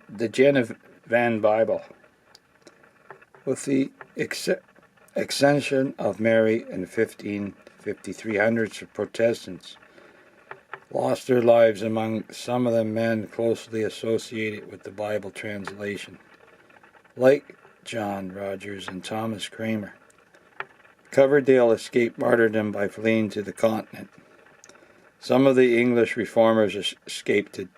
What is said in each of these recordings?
the Genevan Bible. With the accession of Mary in the 1553, hundreds of Protestants lost their lives, among some of them men closely associated with the Bible translation, like John Rogers and Thomas Cranmer. Coverdale escaped martyrdom by fleeing to the continent. Some of the English reformers escaped to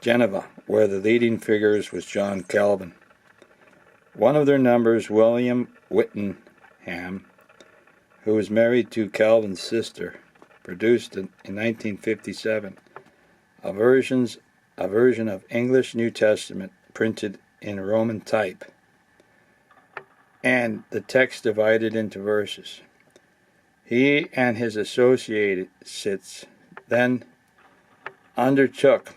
Geneva, where the leading figures was John Calvin. One of their numbers, William Whittingham, who was married to Calvin's sister, produced in 1957 a version of English New Testament printed in Roman type, and the text divided into verses. He and his associates then undertook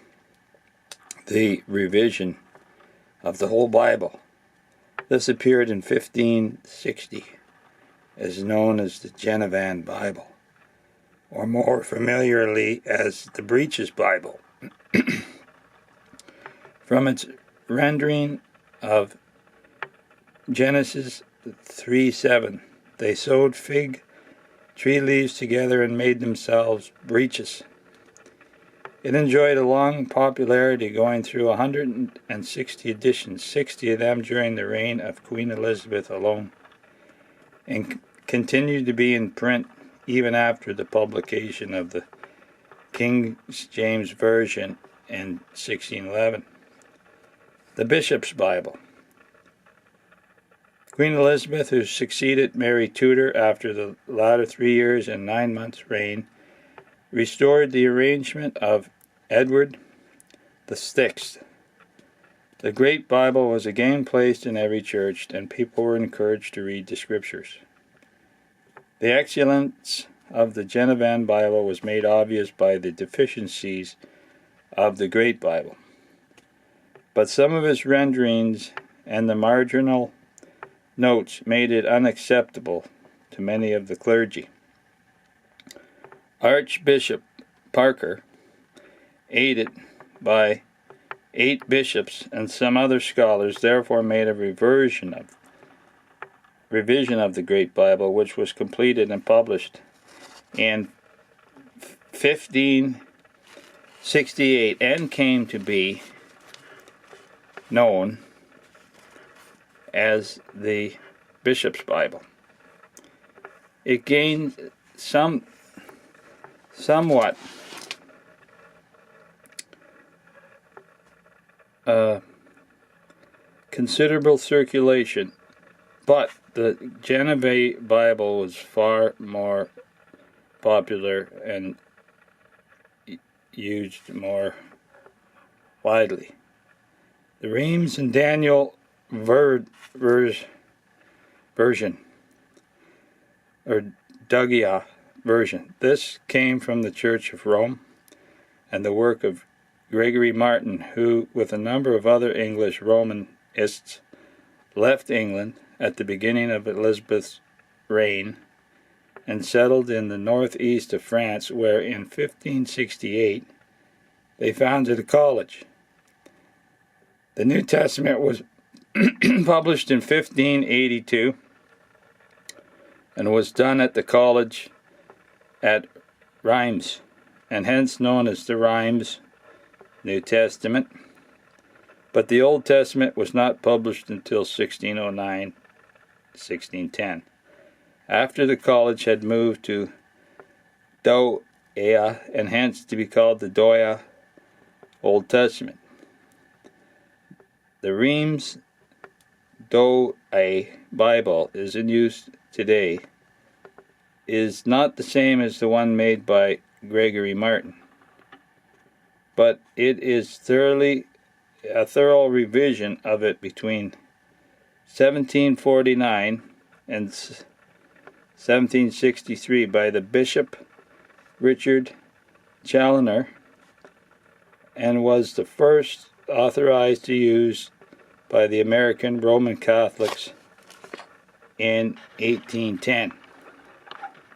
the revision of the whole Bible. This appeared in 1560, is known as the Genevan Bible, or more familiarly as the Breeches Bible. From its rendering of Genesis 3:7, they sewed fig tree leaves together and made themselves breeches. It enjoyed a long popularity, going through 160 editions, 60 of them during the reign of Queen Elizabeth alone, and continued to be in print even after the publication of the King James Version in 1611. The Bishop's Bible. Queen Elizabeth, who succeeded Mary Tudor after the latter 3 years and 9 months' reign, restored the arrangement of Edward VI. The Great Bible was again placed in every church, and people were encouraged to read the Scriptures. The excellence of the Genevan Bible was made obvious by the deficiencies of the Great Bible, but some of its renderings and the marginal notes made it unacceptable to many of the clergy. Archbishop Parker, aided by 8 bishops and some other scholars, therefore made a revision of the Great Bible, which was completed and published in 1568 and came to be known as the Bishop's Bible. It gained somewhat considerable circulation, but the Genevan Bible was far more popular and used more widely. The Reims and Daniel version, or Dugia version. This came from the Church of Rome and the work of Gregory Martin, who, with a number of other English Romanists, left England at the beginning of Elizabeth's reign and settled in the northeast of France, where in 1568 they founded a college. The New Testament was published in 1582 and was done at the college at Reims, and hence known as the Reims New Testament. But the Old Testament was not published until 1609-1610, after the college had moved to Douai, and hence to be called the Douai Old Testament. The Reims Douai Bible is in use today, is not the same as the one made by Gregory Martin, but it is a thorough revision of it between 1749 and 1763 by the Bishop Richard Challoner, and was the first authorized to use by the American Roman Catholics in 1810.